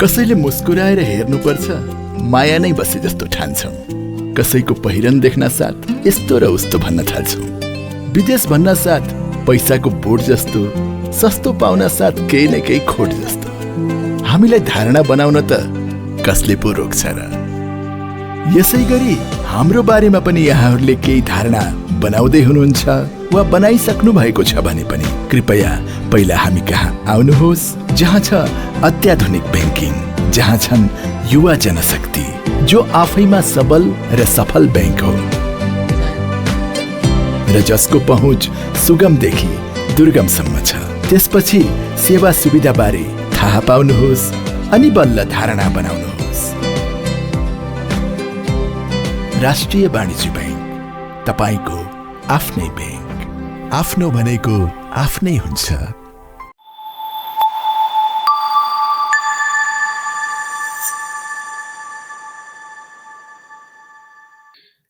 कसैले मुस्कुराएर हेर्नुपर्छ, माया नै बसे जस्तो ठान्छौँ। कसैको पहिरन देख्न साथ यस्तो र उस्तो भन्न थाल्छौँ। विदेश भन्न साथ पैसाको बोट जस्तो, सस्तो पाउन साथ केही न केही खोट जस्तो। हामीलाई धारणा बनाउन त कसले पो रोक्छ र? यसै गरी हाम्रो बारेमा पनि यहाँहरूले केही धारणा बनाउँदै हुनुहुन्छ वा बनाइसक्नु भएको छ भने पनि कृपया पहिला हामी कहाँ आउनुहोस्, जहाँ छ अत्याधुनिक ब्याङ्किङ, जहाँ छन् युवा जनशक्ति, जो आफैमा सबल र सफल ब्याङ्क हो र जसको पहुँच सुगमदेखि दुर्गमसम्म छ। त्यसपछि सेवा सुविधा बारे थाहा पाउनुहोस् अनि बल्ल धारणा बनाउनुहोस्। राष्ट्रिय वाणिज्य ब्याङ्क, तपाईको आफ्नै ब्याङ्क। आफ्नो भनेको आफ्नै हुन्छ।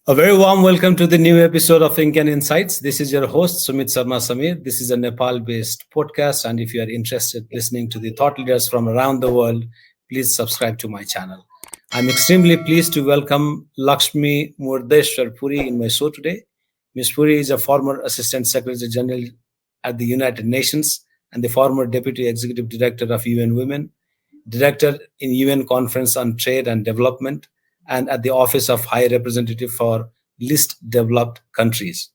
A very warm welcome to the new episode of Incan Insights. This is your host, Sumit Sarma Samir. This is a Nepal-based podcast, and if you are interested in listening to the thought leaders from around the world, please subscribe to my channel. I'm extremely pleased to welcome Lakshmi Puri in my show today. Ms. Puri is a former Assistant Secretary General at the United Nations and the former Deputy Executive Director of UN Women, Director in UN Conference on Trade and Development, and at the Office of High Representative for Least Developed Countries.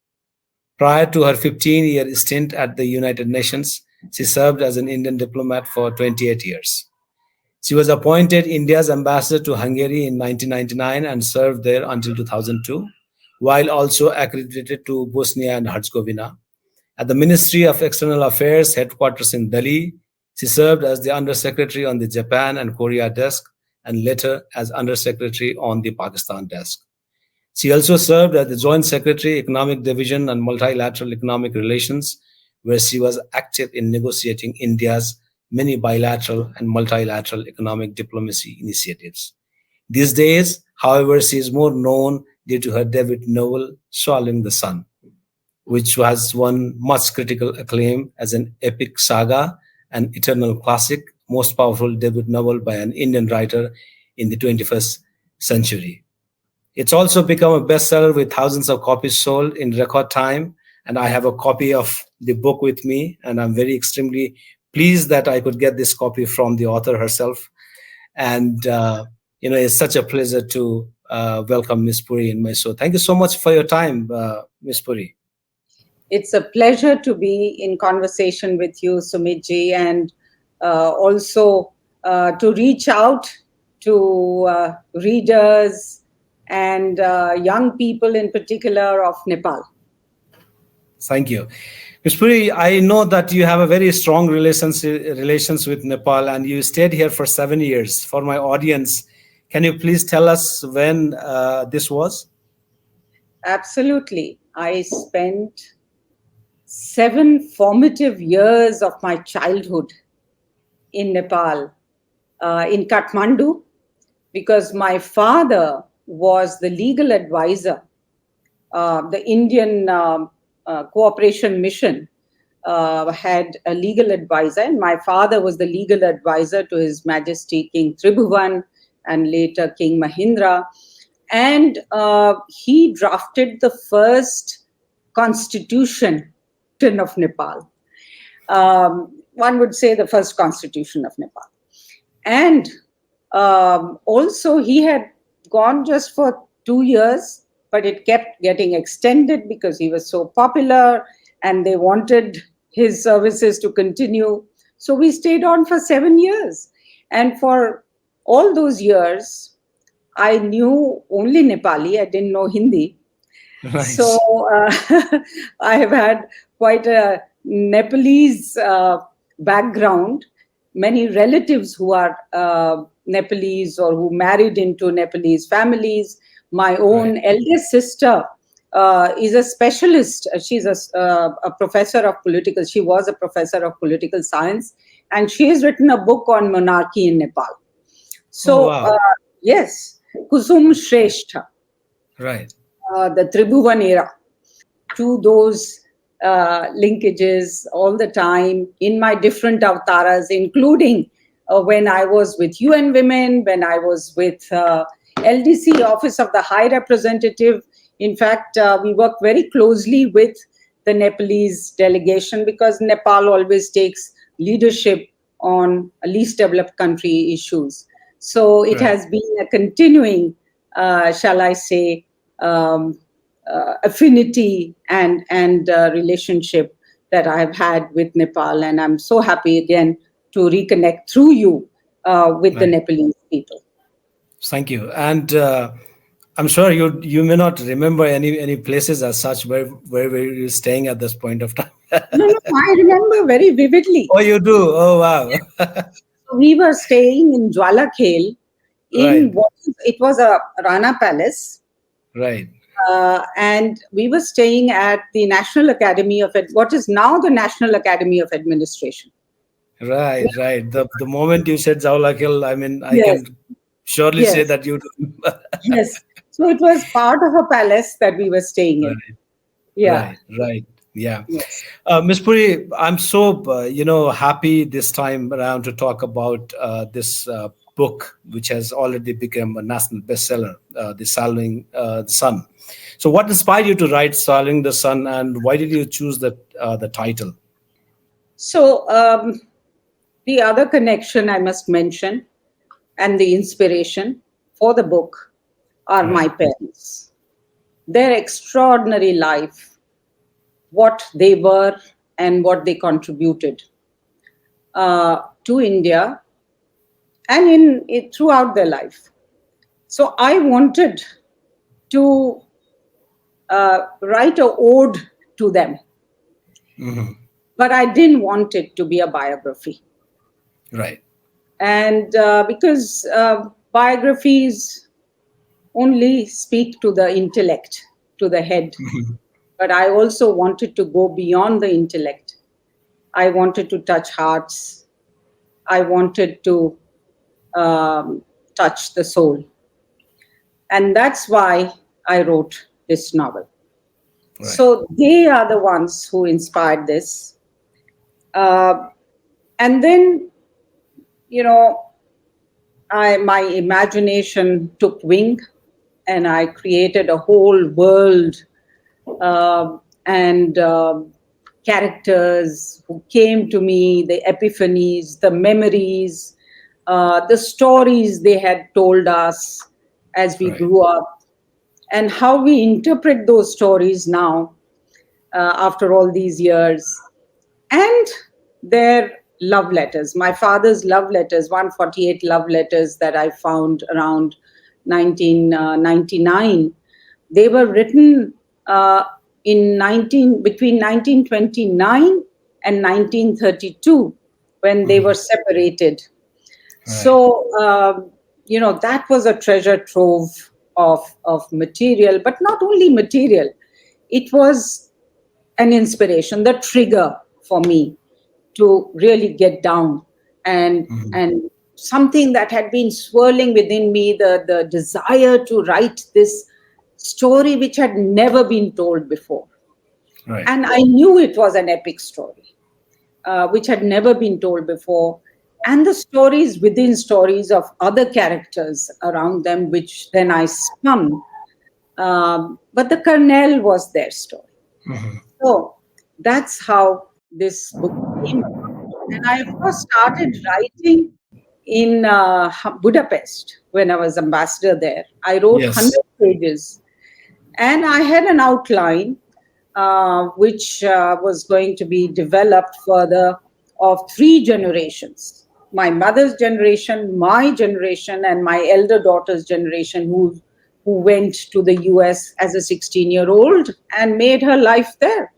Prior to her 15-year stint at the United Nations, she served as an Indian diplomat for 28 years. She was appointed India's ambassador to Hungary in 1999 and served there until 2002, while also accredited to Bosnia and Herzegovina. At the Ministry of External Affairs headquarters in Delhi, she served as the Undersecretary on the Japan and Korea desk, and later as Undersecretary on the Pakistan desk. She also served as the Joint Secretary, Economic Division and Multilateral Economic Relations, where she was active in negotiating India's many bilateral and multilateral economic diplomacy initiatives. These days, however, she is more known due to her debut novel, Swallowing the Sun, which has won much critical acclaim as an epic saga, an eternal classic, most powerful debut novel by an Indian writer in the 21st century. It's also become a bestseller with thousands of copies sold in record time. And I have a copy of the book with me, and I'm extremely pleased that I could get this copy from the author herself. And, it's such a pleasure to welcome Ms. Puri in my show. Thank you so much for your time, Ms. Puri. It's a pleasure to be in conversation with you, Sumitji, and also to reach out to readers and young people in particular of Nepal. Thank you. Ms. Puri, I know that you have a very strong relations with Nepal, and you stayed here for 7 years. For my audience, can you please tell us when this was? Absolutely. I spent 7 formative years of my childhood in Nepal, in Kathmandu, because my father was the legal advisor. The Indian Cooperation Mission had a legal advisor, and my father was the legal advisor to His Majesty King Tribhuvan and later King Mahindra. And he drafted the first constitution of Nepal. One would say the first constitution of Nepal. And also he had gone just for 2 years, but it kept getting extended because he was so popular and they wanted his services to continue. So we stayed on for 7 years. And for all those years, I knew only Nepali. I didn't know Hindi. Nice. So I have had quite a Nepalese background, many relatives who are Nepalese or who married into Nepalese families. My own eldest sister is a specialist. She's a professor of political. She was a professor of political science, and she has written a book on monarchy in Nepal. So, yes, Kusum Shrestha. Right. The Tribhuvan era. To those linkages all the time in my different avataras, including when I was with UN Women, when I was with LDC, Office of the High Representative. In fact, we work very closely with the Nepalese delegation because Nepal always takes leadership on least developed country issues. So it has been a continuing, shall I say, affinity and relationship that I've had with Nepal. And I'm so happy again to reconnect through you with the Nepalese people. Thank you. And I'm sure you may not remember any places as such where you're staying at this point of time. No, I remember very vividly. Oh, you do? Oh, wow. We were staying in Jwalakhel in it was a Rana Palace. Right. And we were staying at the National Academy of what is now the National Academy of Administration. Right. The moment you said Jwalakhel, I mean, I can surely say that you do. Yes. So it was part of a palace that we were staying in. Right. Yeah. Yes. Ms. Puri, I'm so happy this time around to talk about this book, which has already become a national bestseller, The Saluting the Sun. So what inspired you to write Saluting the Sun, and why did you choose the title? So the other connection I must mention and the inspiration for the book are my parents. Their extraordinary life, what they were and what they contributed to India and throughout their life. So I wanted to write an ode to them. Mm-hmm. But I didn't want it to be a biography. Right. And because biographies only speak to the intellect, to the head. Mm-hmm. But I also wanted to go beyond the intellect. I wanted to touch hearts. I wanted to touch the soul. And that's why I wrote this novel. Right. So they are the ones who inspired this. And then, my imagination took wing and I created a whole world and characters who came to me, the epiphanies, the memories, the stories they had told us as we grew up, and how we interpret those stories now after all these years. And their love letters, my father's love letters, 148 love letters that I found around 1999. They were written between 1929 and 1932 when they were separated. Right. So, that was a treasure trove of material, but not only material. It was an inspiration, the trigger for me to really get down and something that had been swirling within me, the desire to write this story which had never been told before. Right. And I knew it was an epic story, which had never been told before. And the stories within stories of other characters around them, which then I spun. But the kernel was their story. Mm-hmm. So that's how this book came about. And I first started writing in Budapest when I was ambassador there. I wrote 100 pages. And I had an outline which was going to be developed further of 3 generations. My mother's generation, my generation, and my elder daughter's generation who went to the US as a 16-year-old and made her life there.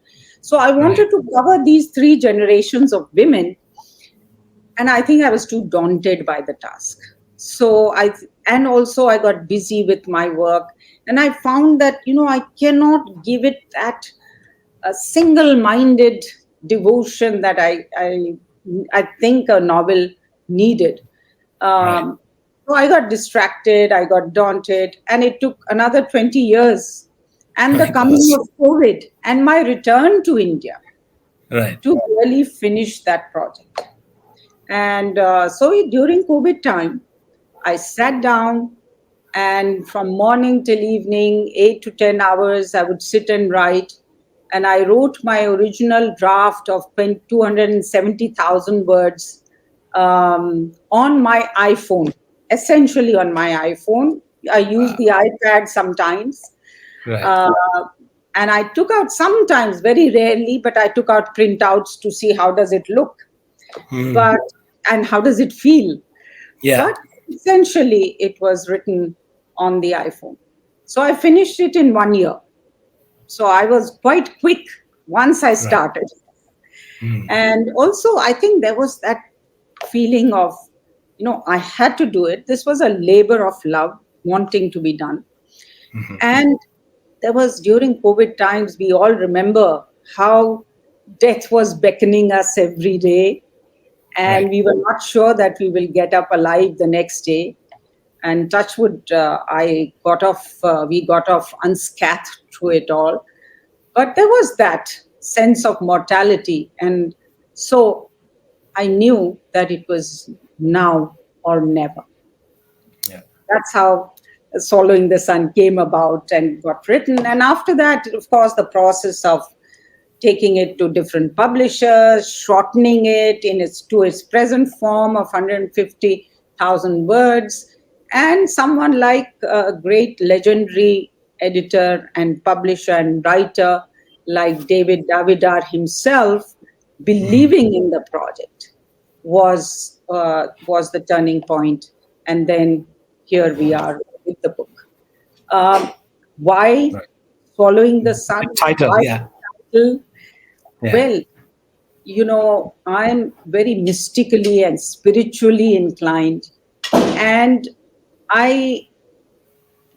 So I wanted to cover these 3 generations of women. And I think I was too daunted by the task. So I got busy with my work. And I found that, I cannot give it that single-minded devotion that I think a novel needed. So I got distracted, I got daunted, and it took another 20 years. And the coming of COVID and my return to India to really finish that project. And during COVID time, I sat down, and from morning till evening, 8 to 10 hours, I would sit and write. And I wrote my original draft of 270,000 words on my iPhone, essentially on my iPhone. I use the iPad sometimes. Right. And I took out sometimes, very rarely, but I took out printouts to see how does it look, and how does it feel. Yeah. But essentially, it was written on the iPhone. So I finished it in 1 year. So I was quite quick once I started. And also, I think there was that feeling of, I had to do it. This was a labor of love, wanting to be done. And there was, during COVID times, we all remember how death was beckoning us every day. And we were not sure that we will get up alive the next day. And touch wood, we got off unscathed through it all. But there was that sense of mortality. And so I knew that it was now or never. Yeah. That's how Swallowing the Sun came about and got written. And after that, of course, the process of taking it to different publishers, shortening it to its present form of 150,000 words, and someone like a great legendary editor and publisher and writer like David Davidar himself believing in the project was the turning point. And then here we are with the book. Why Swallowing the Sun? Title, Why yeah. title? Yeah. Well, I'm very mystically and spiritually inclined. And I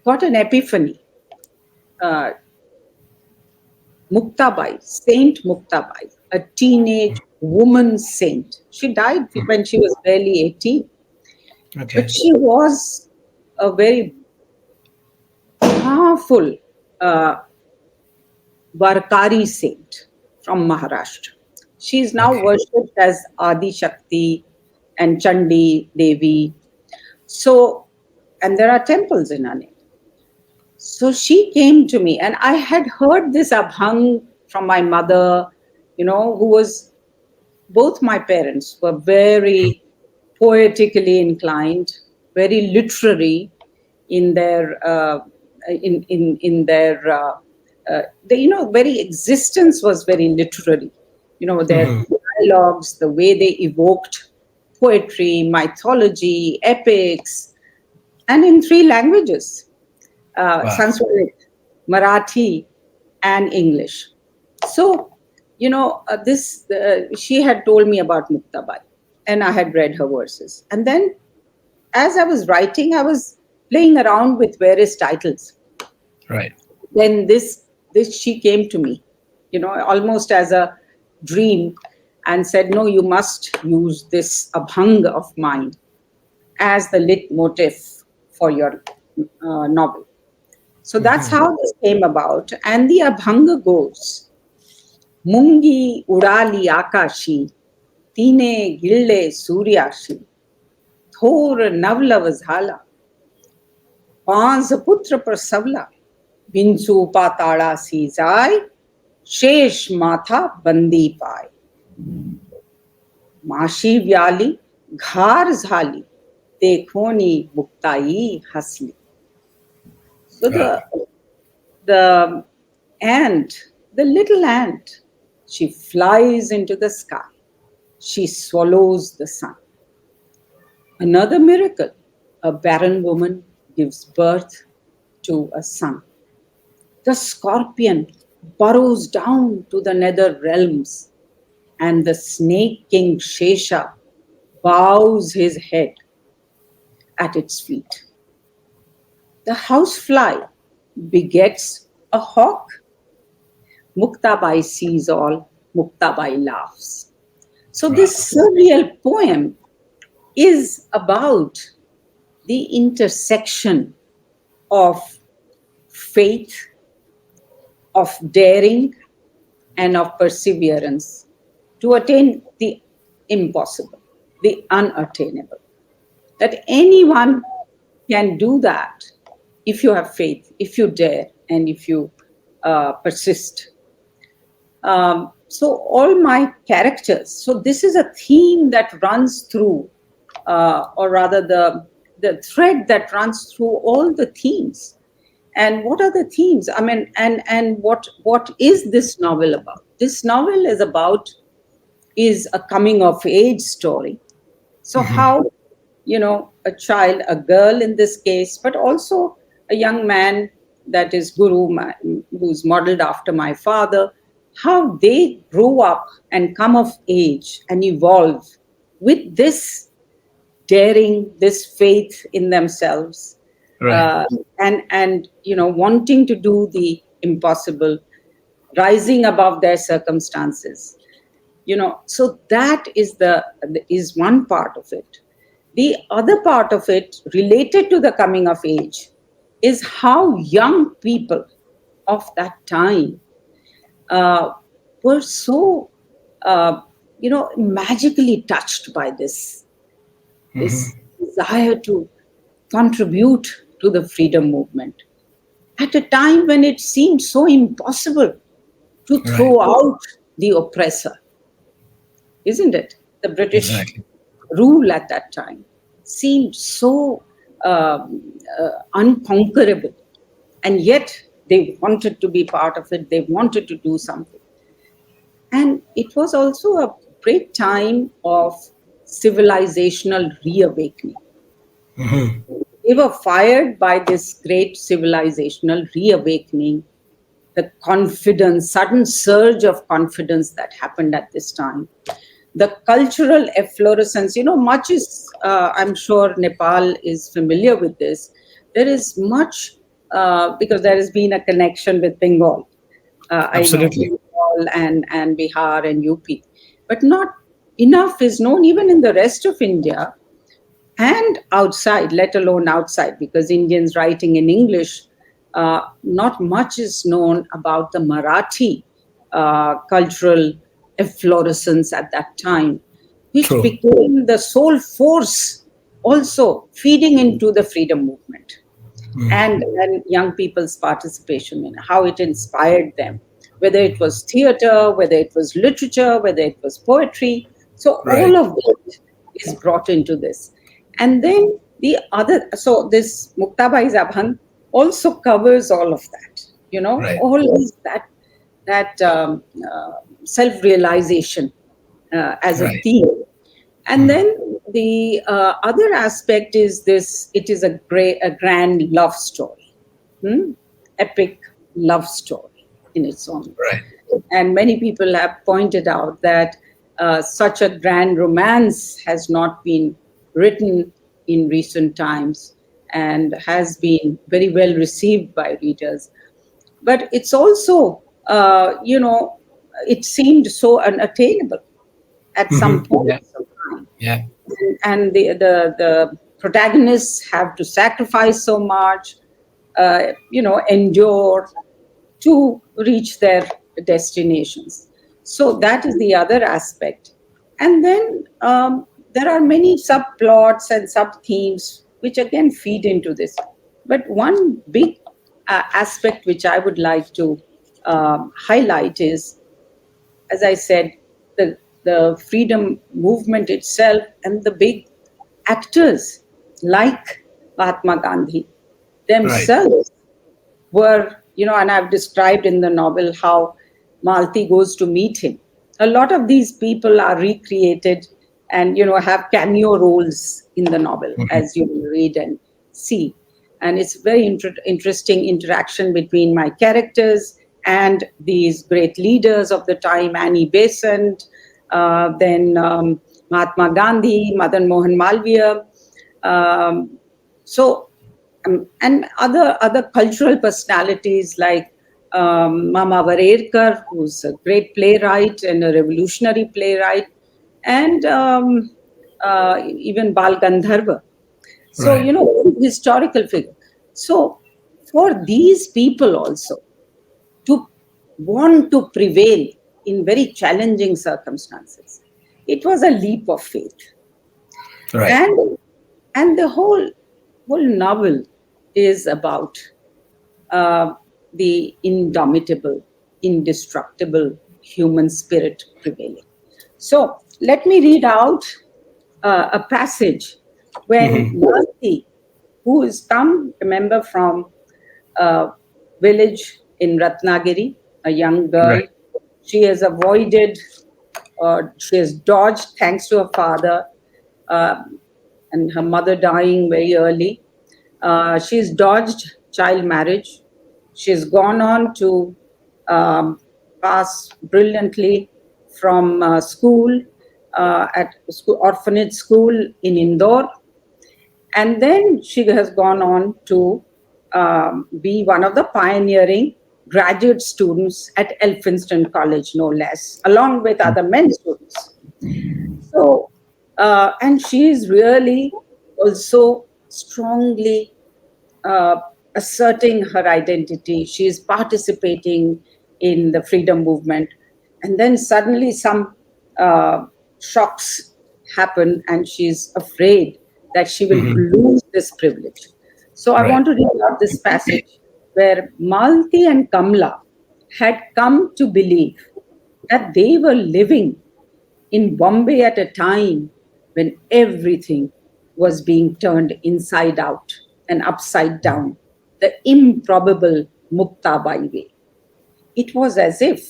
got an epiphany. Muktabai, Saint Muktabai, a teenage woman saint. She died when she was barely 18. Okay. But she was a very powerful Varkari saint from Maharashtra. She is now worshipped as Adi Shakti and Chandi Devi. So, and there are temples in her name. So she came to me, and I had heard this abhang from my mother, who was, both my parents were very poetically inclined, very literary in their very existence was very literary. Their dialogues, the way they evoked poetry, mythology, epics, and in 3 languages, Sanskrit, Marathi, and English. So, she had told me about Muktabai, and I had read her verses. And then, as I was writing, I was playing around with various titles. Right. Then this she came to me, almost as a dream, and said, "No, you must use this abhang of mine as the leitmotif for your novel." So that's how this came about. And the abhanga goes, Mungi udali akashi, tine gilde suryashi, thor navlav zhala, पांच पुत्र प्रसवला, बिंसु पाताड़ा सी जाय, शेष माथा बंदी पाय, माशी valley घार झाली, देखोनी मुक्ताई हसली. So the ant, the little ant, she flies into the sky. She swallows the sun. Another miracle, a barren woman gives birth to a son. The scorpion burrows down to the nether realms, and the snake king Shesha bows his head at its feet. The housefly begets a hawk. Muktabai sees all, Muktabai laughs. So this surreal poem is about the intersection of faith, of daring, and of perseverance to attain the impossible. the unattainable. That anyone can do that if you have faith, if you dare, and if you persist. So all my characters, so this is a theme that runs through, or rather the thread that runs through all the themes. And what are the themes? I mean, and what is this novel about? This novel is a coming of age story. So how, a child, a girl in this case, but also a young man, that is Guru, who's modeled after my father, how they grow up and come of age and evolve with this daring, this faith in themselves, Right. and wanting to do the impossible, rising above their circumstances. So that is one part of it. The other part of it, related to the coming of age, is how young people of that time were so magically touched by this desire to contribute to the freedom movement at a time when it seemed so impossible to throw out the oppressor, isn't it? The British rule at that time seemed so unconquerable, and yet they wanted to be part of it. They wanted to do something. And it was also a great time of civilizational reawakening. They were fired by this great civilizational reawakening, the confidence, sudden surge of confidence that happened at this time. The cultural efflorescence, much is, I'm sure Nepal is familiar with this. There is much, because there has been a connection with Bengal. Absolutely. I know Bengal and Bihar and UP. But not enough is known even in the rest of India and outside, let alone outside, because Indians writing in English, not much is known about the Marathi cultural efflorescence at that time, which became the sole force also feeding into the freedom movement and young people's participation in how it inspired them, whether it was theater, whether it was literature, whether it was poetry. So all of it is brought into this. And then so this Muktabai's Abhang also covers all of that, all is that self-realization as a theme. And then the other aspect is this, it is a grand love story, epic love story in its own. And many people have pointed out that such a grand romance has not been written in recent times and has been very well received by readers. But it's also, it seemed so unattainable at some point of time. And the protagonists have to sacrifice so much, endure to reach their destinations. So that is the other aspect. And then there are many subplots and sub-themes which again feed into this. But one big aspect which I would like to highlight is, as I said, the freedom movement itself and the big actors like Mahatma Gandhi themselves were, and I've described in the novel how Malti goes to meet him. A lot of these people are recreated and, have cameo roles in the novel, as you read and see. And it's very interesting interaction between my characters and these great leaders of the time, Annie Besant, then Mahatma Gandhi, Madan Mohan Malviya. And other cultural personalities like Mama Varerkar, who's a great playwright and a revolutionary playwright, and even Bal Gandharva. So, historical figure. So for these people also to want to prevail in very challenging circumstances, it was a leap of faith. Right. And the whole novel is about the indomitable, indestructible human spirit prevailing. So let me read out a passage when Malti, who has come, remember, from a village in Ratnagiri, a young girl, Right. she has avoided, she has dodged, thanks to her father uh, and her mother dying very early. She's dodged child marriage. She's gone on to pass brilliantly from school at school, orphanage school in Indore. And then she has gone on to be one of the pioneering graduate students at Elphinstone College, no less, along with other men students. So, and she is really also strongly uh, asserting her identity. She is participating in the freedom movement. And then suddenly some shocks happen, and she's afraid that she will lose this privilege. So I Right. want to read out this passage where Malti and Kamla had come to believe that they were living in Bombay at a time when everything was being turned inside out and upside down, the improbable Muktabai way. It was as if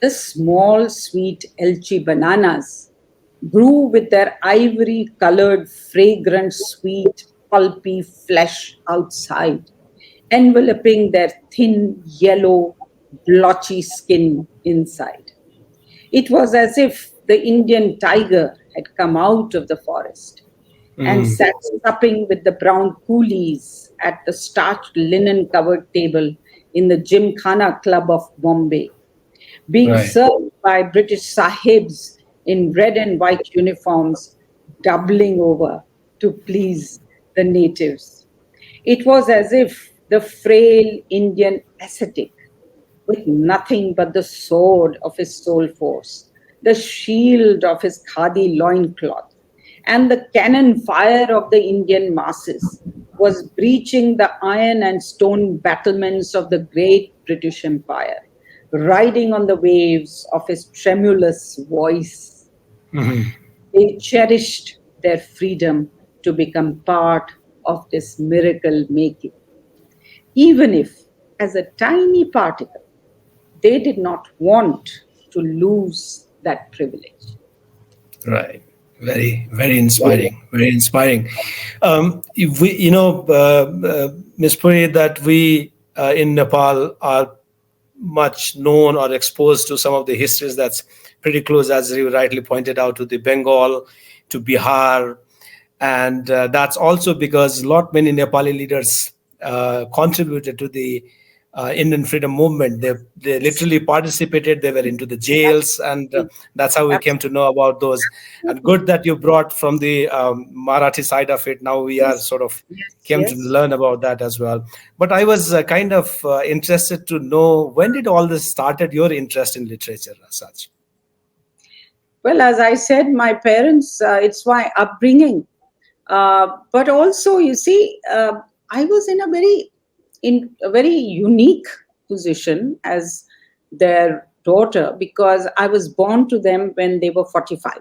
the small, sweet Elchi bananas grew with their ivory colored, fragrant, sweet, pulpy flesh outside, enveloping their thin, yellow, blotchy skin inside. It was as if the Indian tiger had come out of the forest and sat supping with the brown coolies at the starched linen covered table in the Gymkhana Club of Bombay, being Right. served by British sahibs in red and white uniforms, doubling over to please the natives. It was as if the frail Indian ascetic, with nothing but the sword of his soul force, the shield of his khadi loincloth, and the cannon fire of the Indian masses, was breaching the iron and stone battlements of the great British Empire, riding on the waves of his tremulous voice. They cherished their freedom to become part of this miracle making, even if, as a tiny particle, they did not want to lose that privilege. Right. Very, very inspiring. Very inspiring. If we, Ms. Puri, that we in Nepal are much known or exposed to some of the histories that's pretty close, as you rightly pointed out, to the Bengal, to Bihar, and that's also because a lot many Nepali leaders contributed to the Indian freedom movement. They literally participated. They were into the jails, and that's how we came to know about those. And good that you brought from the Marathi side of it. Now we are Yes, sort of yes, came to yes. learn about that as well. But I was kind of interested to know, when did all this started? Your interest in literature as such? Well, as I said, my parents, it's my upbringing. But also, you see, I was in a very unique position as their daughter, because I was born to them when they were 45.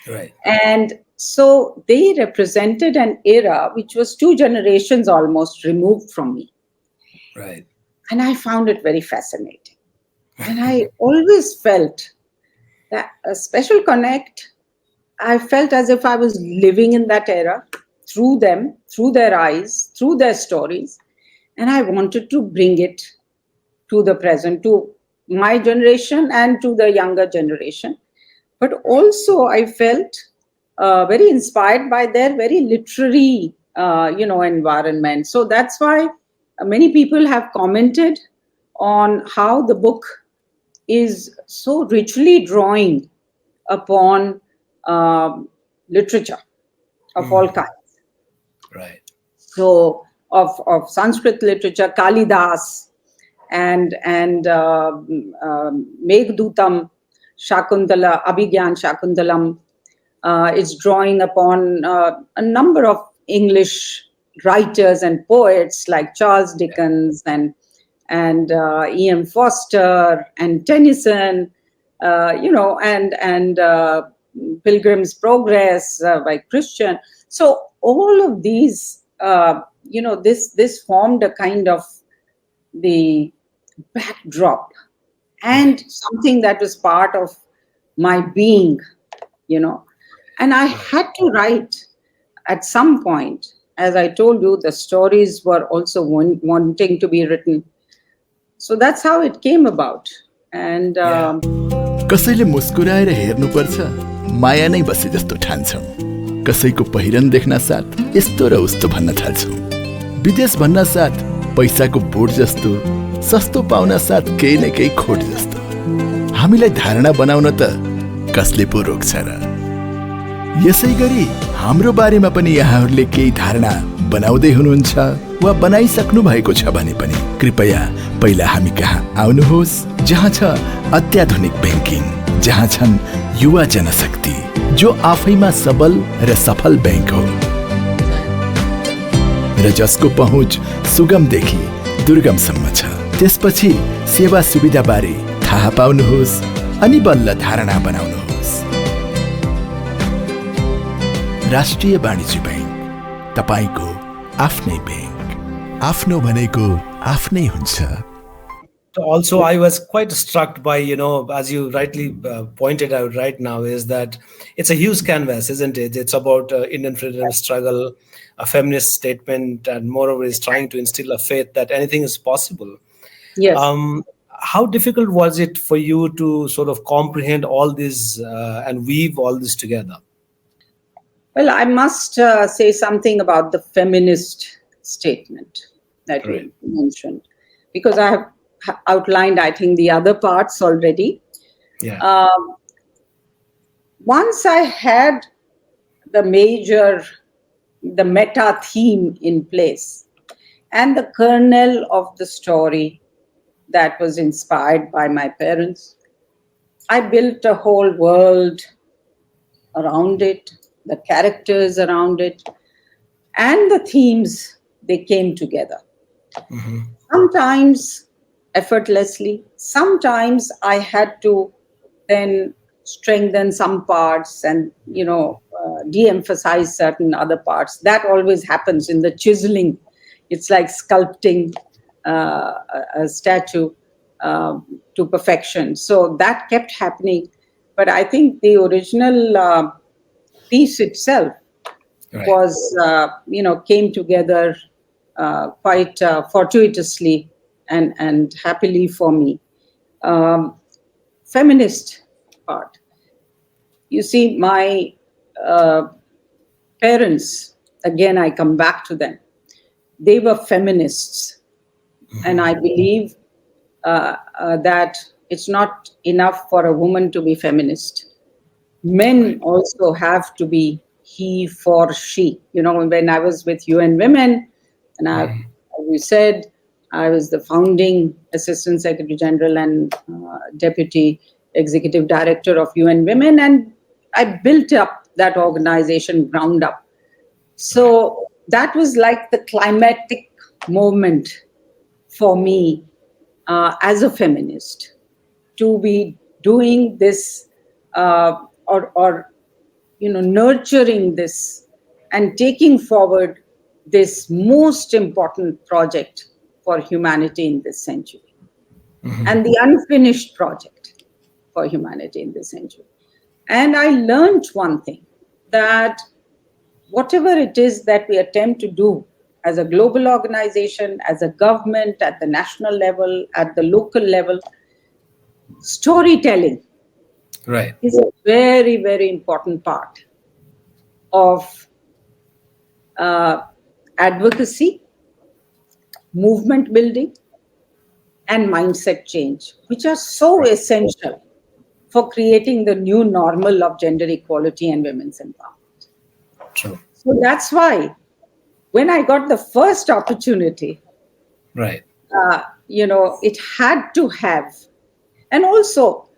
Right. And so they represented an era which was two generations almost removed from me. Right. And I found it very fascinating. And I always felt that a special connect. I felt as if I was living in that era through them, through their eyes, through their stories. And I wanted to bring it to the present, to my generation and to the younger generation. But also, I felt very inspired by their very literary, environment. So that's why many people have commented on how the book is so richly drawing upon literature of all kinds. Right. So of Sanskrit literature, Kalidas and Meghdutam, Shakuntala, Abhigyan Shakuntalam, It's drawing upon a number of English writers and poets like Charles Dickens and E.M. Foster and Tennyson, and Pilgrim's Progress by Christian. So all of these, this formed a kind of the backdrop and something that was part of my being, And I had to write at some point. As I told you, the stories were also wanting to be written. So that's how it came about. And कसैले मुस्कुराएर हेर्नुपर्छ, माया नै बसे जस्तो ठान्छौँ। कसैको पहिरन देख्न साथ यस्तो र उस्तो भन्न थाल्छौँ। विदेश भन्न साथ पैसाको बोट जस्तो, सस्तो पाउन साथ केही न केही खोट जस्तो। हामीलाई धारणा बनाउन त कसले पो रोक्छ र? यसै गरी हाम्रो बारेमा पनि यहाँहरूले केही धारणा बनाउँदै हुनुहुन्छ वा बनाइसक्नु भएको छ भने पनि कृपया पहिला हामी कहाँ आउनुहोस्, जहाँ छ अत्याधुनिक बैंकिङ, जहाँ छन् युवा जनशक्ति, जो आफैमा सबल र सफल बैंक हो र जसको पहुँच सुगमदेखि दुर्गमसम्म छ। त्यसपछि सेवा सुविधा बारे थाहा पाउनुहोस् अनि बल्ल धारणा बनाउनुहोस्। राष्ट्रिय वाणिज्य बैंक, तपाईको आफ्नै बैंक, आफ्नो भनेको आफ्नै हुन्छ। Also, I was quite struck by, as you rightly pointed out right now, is that it's a huge canvas, isn't it? It's about Indian freedom struggle, a feminist statement, and moreover is trying to instill a faith that anything is possible. yes. How difficult was it for you to sort of comprehend all this and weave all this together? Well, I must say something about the feminist statement that you mentioned, because I have outlined, I think, the other parts already. Yeah. Once I had the meta theme in place and the kernel of the story that was inspired by my parents, I built a whole world around it, the characters around it, and the themes, they came together. Mm-hmm. Sometimes effortlessly, sometimes I had to then strengthen some parts and, de-emphasize certain other parts. That always happens in the chiseling. It's like sculpting a statue to perfection. So that kept happening. But I think the original piece itself was, came together quite fortuitously and happily for me. Feminist part. You see, my parents, again, I come back to them. They were feminists. Mm-hmm. And I believe that it's not enough for a woman to be feminist. Men also have to be he, for, she. When I was with UN Women, and as you said, I was the founding Assistant Secretary General and Deputy Executive Director of UN Women, and I built up that organization ground up. So that was like the climactic moment for me as a feminist, to be doing this nurturing this and taking forward this most important project for humanity in this century, and the unfinished project for humanity in this century. And I learned one thing, that whatever it is that we attempt to do as a global organization, as a government, at the national level, at the local level, storytelling is a very, very important part of advocacy, movement building, and mindset change, which are so essential for creating the new normal of gender equality and women's empowerment. True. So that's why when I got the first opportunity, it had to have, and also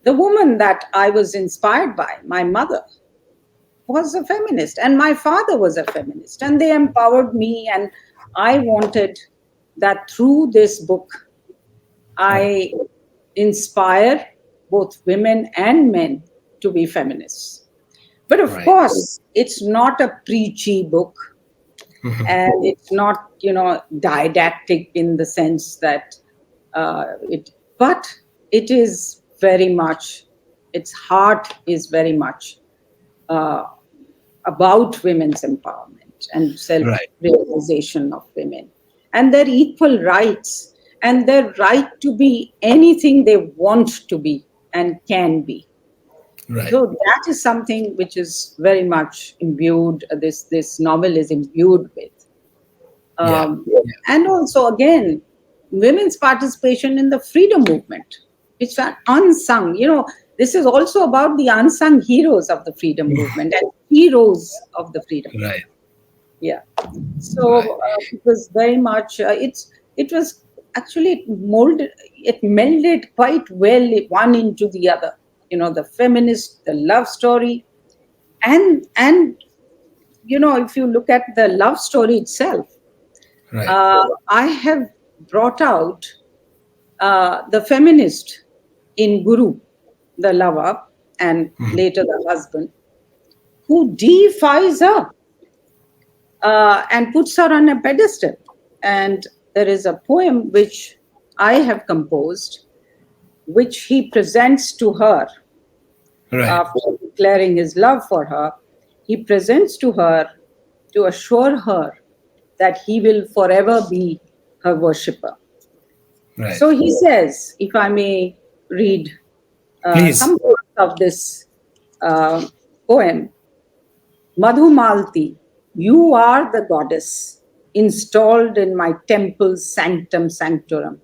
the woman that I was inspired by, my mother, was a feminist, and my father was a feminist, and they empowered me. And I wanted that through this book, I inspire both women and men to be feminists. But of course, it's not a preachy book, and it's not, didactic in the sense that but it is very much, its heart is very much uh, about women's empowerment and self-realization of women and their equal rights and their right to be anything they want to be and can be. So that is something which is very much imbued, this novel is imbued with. And also, again, women's participation in the freedom movement, which are unsung. This is also about the unsung heroes of the freedom movement and heroes of the freedom movement. Yeah. So it was very much, it was actually it melded quite well one into the other. The feminist, the love story, and if you look at the love story itself, I have brought out the feminist in Guru, the lover, and later the husband, who deifies her and puts her on a pedestal. And there is a poem which I have composed, which he presents to her after declaring his love for her. He presents to her to assure her that he will forever be her worshipper. So he says, if I may read some parts of this poem, Madhumalti, you are the goddess installed in my temple's sanctum sanctorum.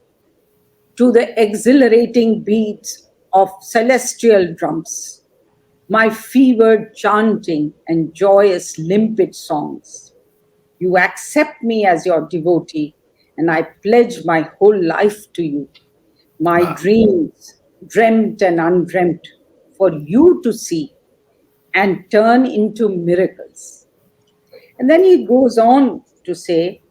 To the exhilarating beats of celestial drums, my fevered chanting and joyous limpid songs. You accept me as your devotee, and I pledge my whole life to you. My dreams, dreamt and undreamt, for you to see and turn into miracles. And then he goes on to say,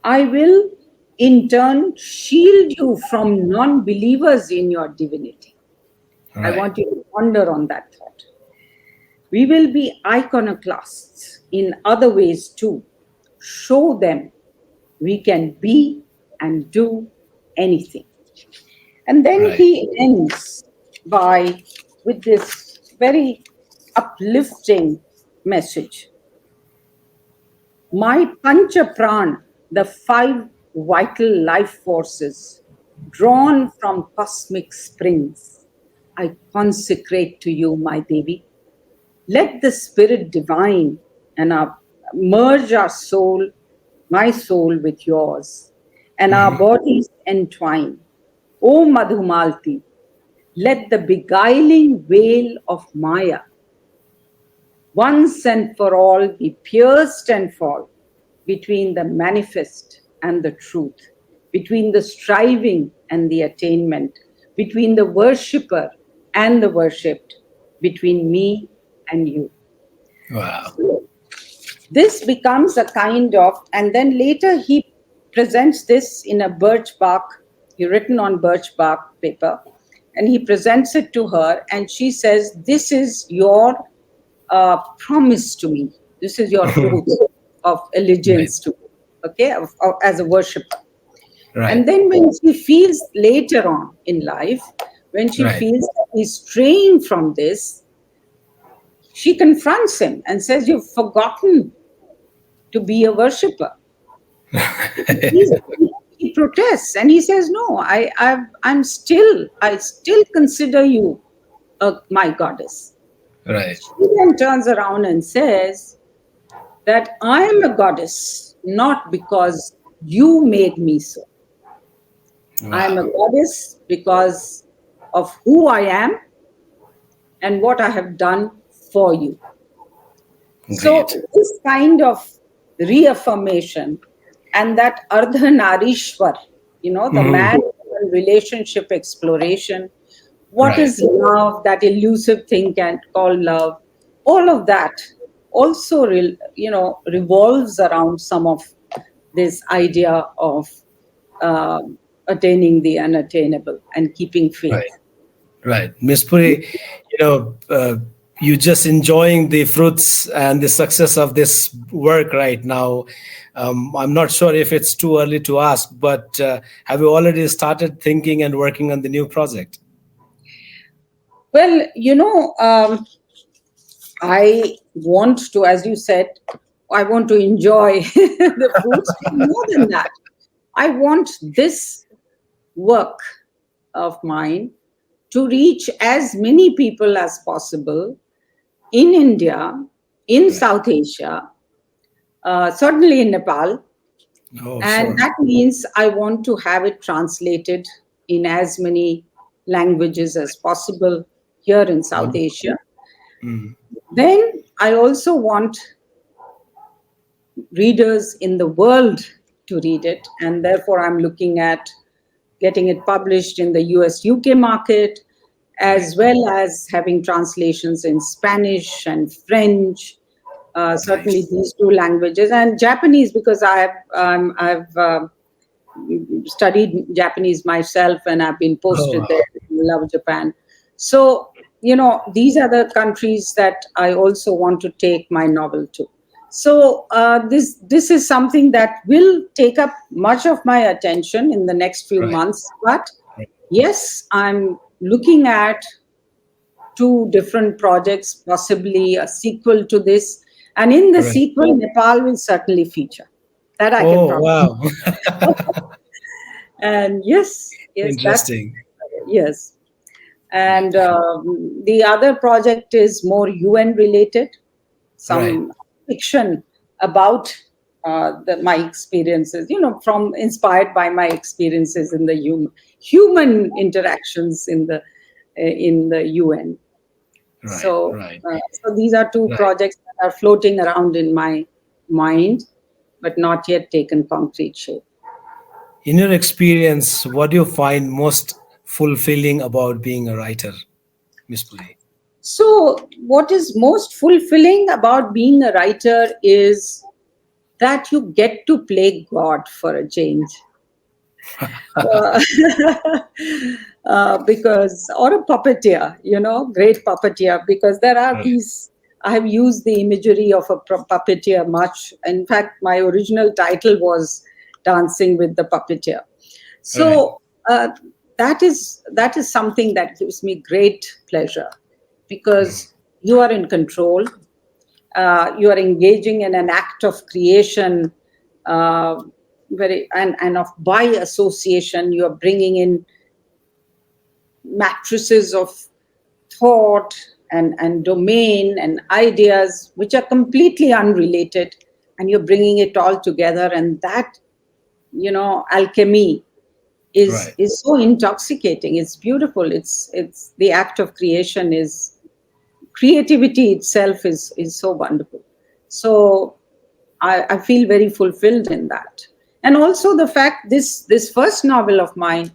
I will in turn shield you from non-believers in your divinity. I want you to ponder on that thought. We will be iconoclasts in other ways too. Show them we can be and do anything. And then he ends with this very uplifting message. My Pancha Pran, the 5 vital life forces drawn from cosmic springs, I consecrate to you, my Devi. Let the Spirit divine and merge our soul, my soul with yours, and our bodies entwine. O Madhumalti, let the beguiling veil of Maya once and for all be pierced and fall between the manifest and the truth, between the striving and the attainment, between the worshipper and the worshipped, between me and you. Wow. So this becomes a kind of, and then later he presents this in a birch bark, written on birch bark paper, and he presents it to her, and she says, this is your promise to me. This is your oath of allegiance to me, okay, as a worshipper. And then when she feels later on in life, when she feels that he's straying from this, she confronts him and says, you've forgotten to be a worshipper. He protests and he says, no, I still consider you my goddess. She then turns around and says that I am a goddess not because you made me so. I am a goddess because of who I am and what I have done for you. So this kind of reaffirmation and that Ardhanarishwar, the man relationship exploration, What is love, that elusive thing called love? All of that also, revolves around some of this idea of uh, attaining the unattainable and keeping faith. Right. Miss Puri, you just enjoying the fruits and the success of this work right now. I'm not sure if it's too early to ask, but have you already started thinking and working on the new project? Well, I want to, as you said, I want to enjoy the fruits. More than that, I want this work of mine to reach as many people as possible in India, in South Asia, certainly in Nepal. Oh, And sure. that means I want to have it translated in as many languages as possible here in South Asia. Then I also want readers in the world to read it. And therefore, I'm looking at getting it published in the US UK market, as well as having translations in Spanish and French, certainly these two languages, and Japanese, because I've studied Japanese myself and I've been posted there. I love Japan. So, these are the countries that I also want to take my novel to. So this is something that will take up much of my attention in the next few months. But yes, I'm looking at 2 different projects, possibly a sequel to this. And in the sequel, Nepal will certainly feture. That I can promise. Wow. And yes, Interesting. Yes. And the other project is more UN related, some fiction about my experiences, from inspired by my experiences in the human interactions in the UN. So these are 2 projects that are floating around in my mind, but not yet taken concrete shape. In your experience, what do you find most fulfilling about being a writer, Miss Puri? So what is most fulfilling about being a writer is that you get to play God for a change. Because, or a puppeteer, great puppeteer, because there are these, I have used the imagery of a puppeteer much. In fact, my original title was Dancing with the Puppeteer. So that is something that gives me great pleasure, because you are in control. You are engaging in an act of creation, and of by association, you are bringing in matrices of thought and domain and ideas which are completely unrelated, and you're bringing it all together, and that alchemy is so intoxicating. It's beautiful. It's the act of creation is creativity itself is so wonderful. So I feel very fulfilled in that. And also the fact this first novel of mine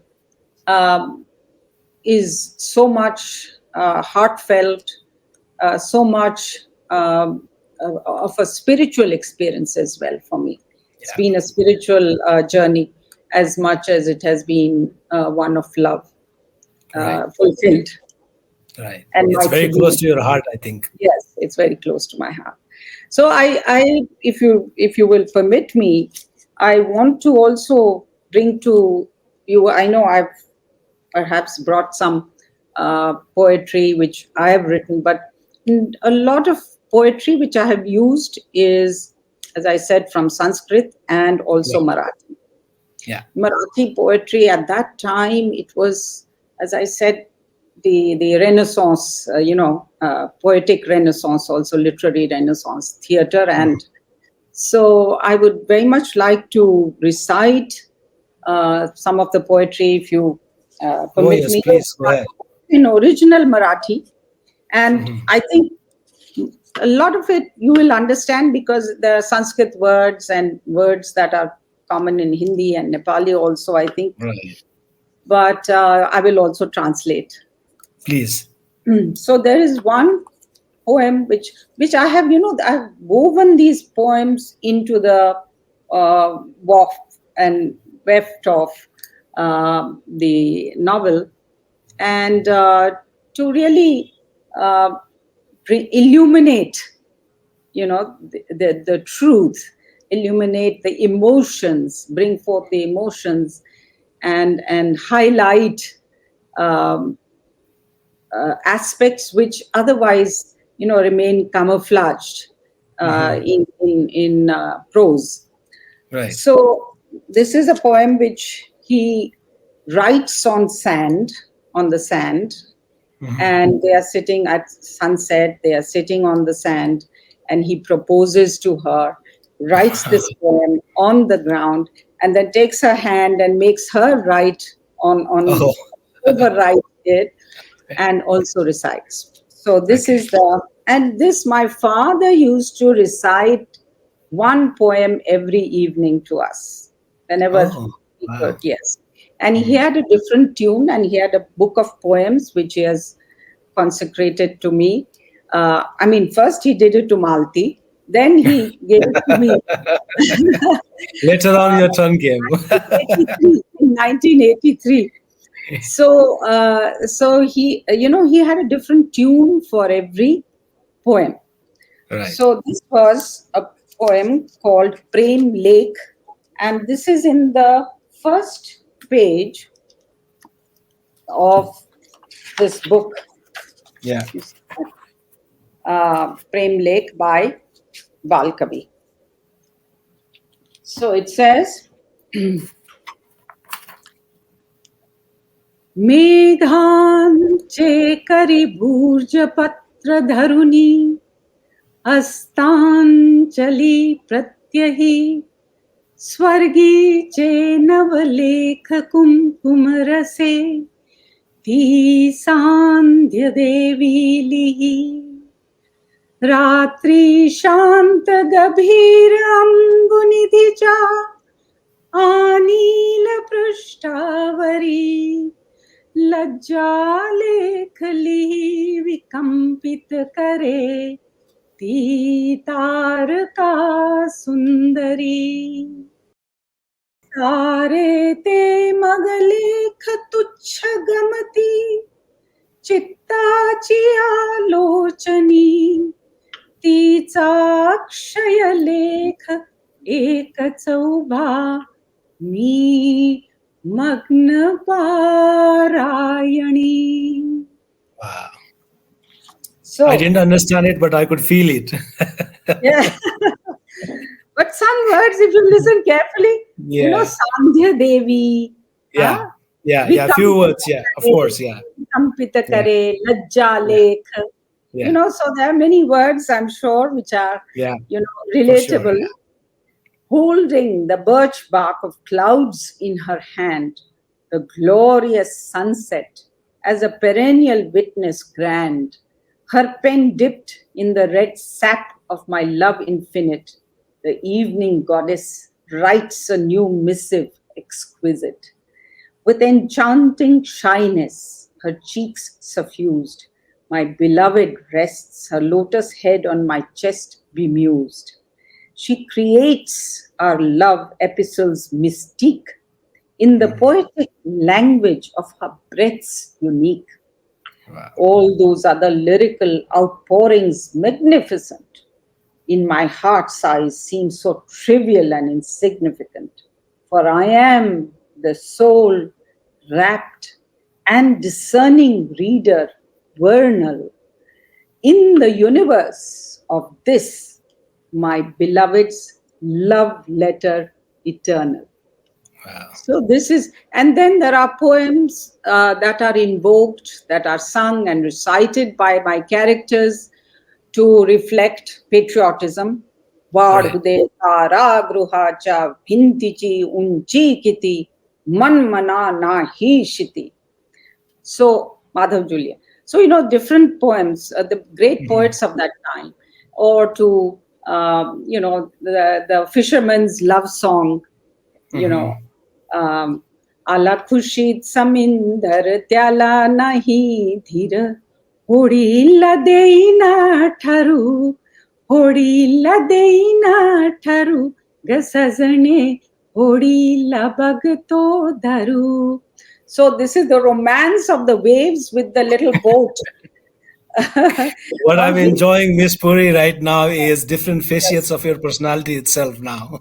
is so much heartfelt, so much of a spiritual experience as well for me. It's been a spiritual journey as much as it has been one of love, fulfilled. Right. And it's very close to your heart, I think. Yes, it's very close to my heart. So I if you will permit me, I want to also bring to you, I know I've perhaps brought some poetry which I have written, but a lot of poetry which I have used is, as I said, from Sanskrit and also Marathi. Marathi poetry at that time, it was, as I said, the Renaissance, poetic Renaissance, also literary Renaissance, theater. And so I would very much like to recite some of the poetry, if you permit me. Please, go ahead. In original Marathi. And I think a lot of it you will understand, because there are Sanskrit words and words that are common in Hindi and Nepali also, I think. But I will also translate. Please. So there is one poem which I have, I've woven these poems into the waft and weft of the novel, and to really illuminate, the truth, illuminate the emotions, bring forth the emotions, and highlight um, aspects which otherwise, remain camouflaged in prose. Right. So this is a poem which he writes on the sand, and they are sitting at sunset. They are sitting on the sand, and he proposes to her, writes this poem on the ground, and then takes her hand and makes her write on Oh. overwrite it, and also recites. So this Okay. is this my father used to recite one poem every evening to us whenever Oh, he wow. could. Yes. And he had a different tune, and he had a book of poems which he has consecrated to me. First he did it to Malti, then he gave it to me. Later on, your turn came. 1983. So he had a different tune for every poem. Right. So this was a poem called Prem Lake, and this is in the first page of this book, Yeah. Prem Lake by Balkavi. So it says, मेघांचे करि भूर्जपत्र धरुनी अस्तांचली प्रत्यहि स्वर्गीचे नवलेख कुमकुम रसे ती सांध्य देवी लिही रात्रि शांत गभीर अंबुनिधिचा आनील पृष्ठावरी लज्जा लेख लिही विकंपित करे ती तारका सुंदरी सारे ते मग लेख तुच्छ गमती चित्ताची आलोचनी तिचा अक्षय लेख एकच उभा मी मग्न पारायणी. Wow. So I didn't understand it, but I could feel it. yeah. But some words, if you listen carefully, Yeah. Sandhya Devi, Yeah. Yeah. Few words. Yeah. Of course. Yeah. Vikampita Kare, Lajja Lekh. Yeah. So there are many words, I'm sure, which are, Yeah. relatable. For sure, yeah. Holding the birch bark of clouds in her hand, the glorious sunset as a perennial witness grand, her pen dipped in the red sap of my love infinite, the evening goddess writes a new missive exquisite. With enchanting shyness, her cheeks suffused, my beloved rests her lotus head on my chest bemused. She creates our love epistles mystique in the poetic language of her breaths unique. Wow. All those other lyrical outpourings magnificent in my heart's eyes seem so trivial and insignificant. For I am the sole, rapt, and discerning reader, vernal, in the universe of this, my beloved's love letter eternal. Wow. So this is, and then there are poems that are invoked, that are sung and recited by my characters to reflect patriotism. Vadhude tara gruhacha bhintichi unchi kiti manmana na hi shiti. So Madhav Julia. So different poems, the great poets of that time, or to the fisherman's love song, आला खुशीत समिंदर त्याला नाही धीर होडीला देईना ठरू होडीला देईना ठरू ग सजणे होडीला बघतो धरू. So this is the romance of the waves with the little boat. What I'm enjoying, Miss Puri, right now is different facets of your personality itself now.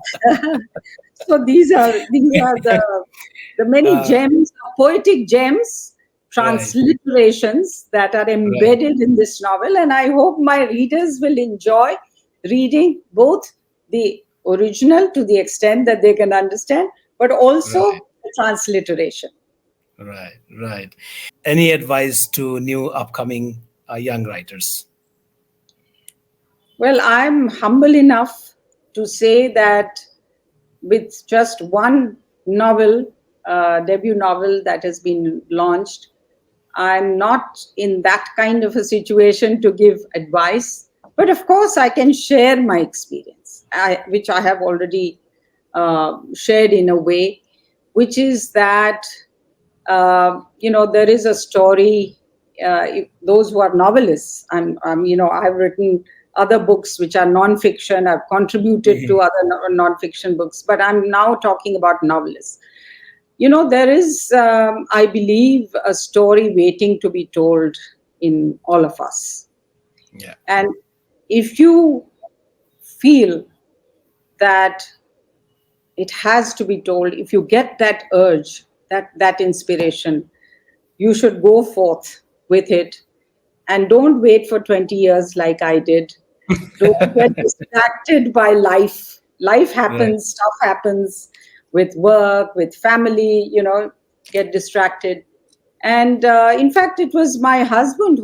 So these are the many gems, poetic gems, Right, transliterations that are right, embedded in this novel, and I hope my readers will enjoy reading both the original to the extent that they can understand, but right, also the transliteration. right, right. Any advice to new upcoming young writers? Well, I'm humble enough to say that with just one novel, debut novel that has been launched, I'm not in that kind of a situation to give advice. But of course, I can share my experience, which I have already shared in a way, which is that, there is a story. Those who are novelists, I've written other books which are non-fiction. I've contributed to Mhm. other non-fiction books, but I'm now talking about novelists. There is, I believe, a story waiting to be told in all of us. Yeah, And if you feel that it has to be told, if you get that urge, that inspiration, you should go forth with it, and don't wait for 20 years like I did. Don't get distracted by life. Life right. happens, stuff happens with work, with family, get distracted. And in fact, it was my husband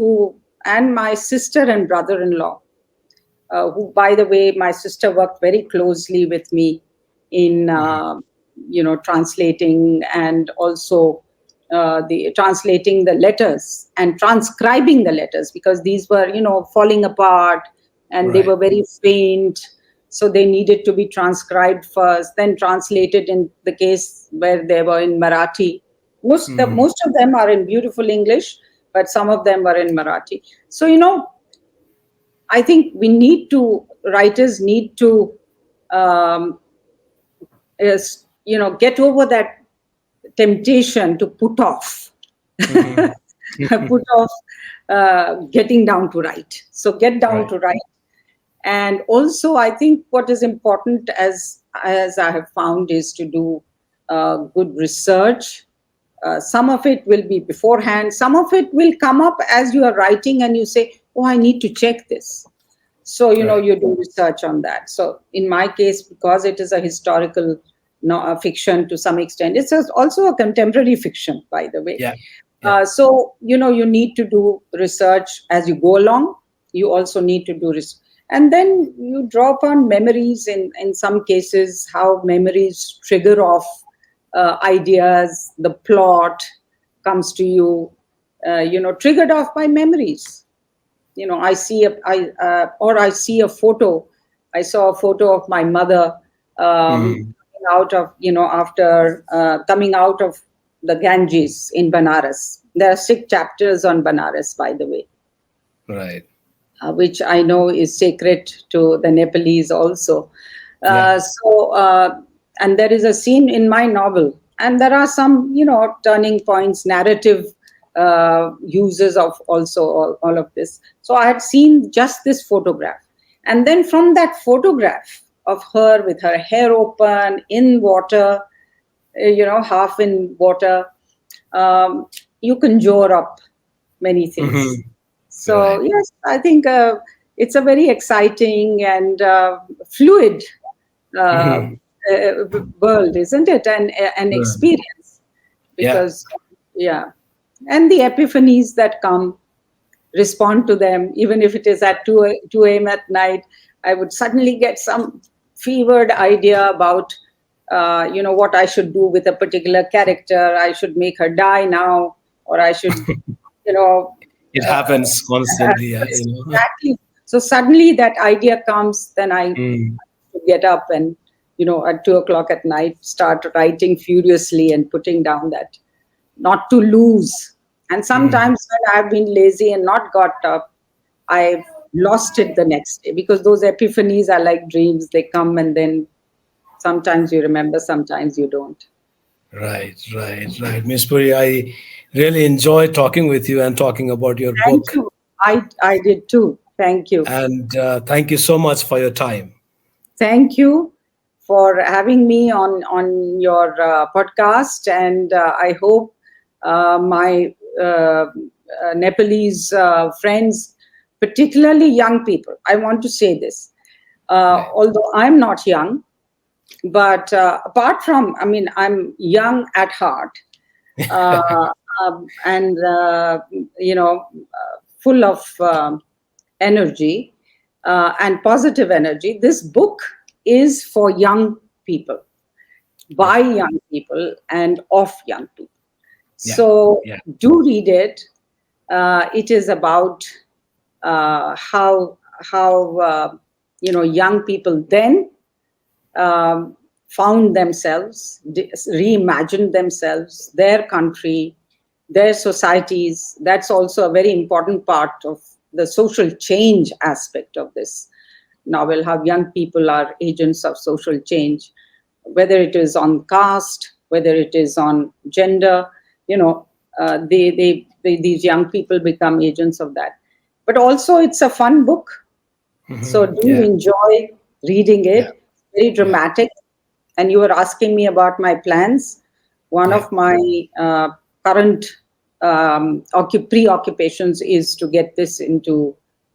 and my sister and brother-in-law, who, by the way, my sister worked very closely with me in, Mhm. translating, and also the translating the letters and transcribing the letters, because these were, falling apart, and they Right. were very faint. So they needed to be transcribed first, then translated in the case where they were in Marathi. Mhm. Most of them are in beautiful English, but some of them were in Marathi. So, I think writers need to, um, get over that temptation to put off, Mhm. put off getting down to write. So get down Right. to write. And also, I think what is important, as I have found, is to do good research. Some of it will be beforehand. Some of it will come up as you are writing, and you say, "Oh, I need to check this." So Right. you do research on that. So in my case, because it is a historical, fiction to some extent, it's also a contemporary fiction, by the way. Yeah. Yeah. So you need to do research as you go along. You also need to do research, and then you draw upon memories. In some cases, how memories trigger off ideas. The plot comes to you, triggered off by memories. I see I see a photo. I saw a photo of my mother, Mhm. coming out of, after coming out of the Ganges in Banaras. There are 6 chapters on Banaras, by the way, Right. which I know is sacred to the Nepalese also. Yeah. And there is a scene in my novel, and there are some, turning points, narrative uses of also all of this. So I had seen just this photograph. And then from that photograph of her with her hair open in water, half in water, you conjure up many things. Mhm. So Right. yes, I think it's a very exciting and fluid uh, Mhm. world, isn't it? And an Right. experience, Yeah. because yeah, and the epiphanies that come, respond to them, even if it is at 2 a.m. at night. I would suddenly get some fevered idea about, what I should do with a particular character. I should make her die now, or I should, you know, It uh, happens constantly. Yeah. yes, exactly. So suddenly that idea comes, then I Mm. get up and at 2 o'clock at night, start writing furiously and putting down that not to lose. And sometimes when I've been lazy and not got up, I've lost it the next day, because those epiphanies are like dreams. They come and then sometimes you remember, sometimes you don't. Right. Miss Puri, I really enjoyed talking with you and talking about your Thank book. you. I did too. Thank you. And thank you so much for your time. Thank you for having me on your podcast, and I hope my Nepalese friends, particularly young people, I want to say this, Right. although I'm not young, but apart from, I'm young at heart, uh, and full of energy and positive energy. This book is for young people, by young people, and of young people. Yeah. So Yeah. do read it. It is about how young people then found themselves, reimagined themselves, their country, their societies. That's also a very important part of the social change aspect of this novel, how young people are agents of social change, whether it is on caste, whether it is on gender, these young people become agents of that. But also it's a fun book. So do Yeah. enjoy reading Yeah. it. Very dramatic. And you were asking me about my plans. One Yeah. of my current preoccupations is to get this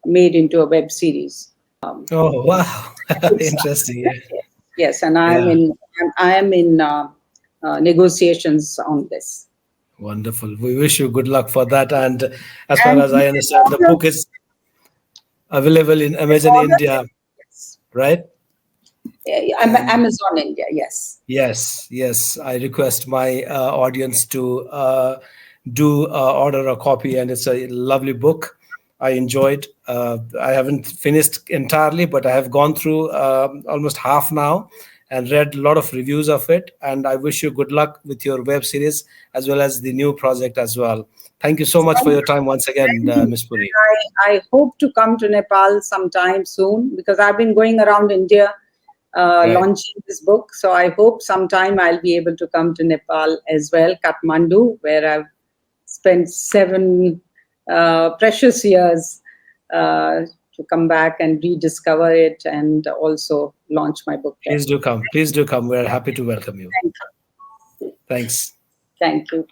made into a web series. Oh, wow. It's, Interesting. Yeah. yes, and I Yeah. am in negotiations on this. Wonderful. We wish you good luck for that. And as far And as I understand, the book is available in Amazon India, yes. right? And Amazon India, yes. yes. I request my audience to do order a copy, and it's a lovely book. I enjoyed. I haven't finished entirely, but I have gone through almost half now and read a lot of reviews of it. And I wish you good luck with your web series as well as the new project as well. Thank you so much for your time once again, Thank you. Miss Puri. I hope to come to Nepal sometime soon, because I've been going around India Right. launching this book. So I hope sometime I'll be able to come to Nepal as well, Kathmandu, where I've spent 7 precious years to come back and rediscover it and also launch my book there. Please do come. Please do come. We're happy to welcome you. Thank you. Thanks. Thank you.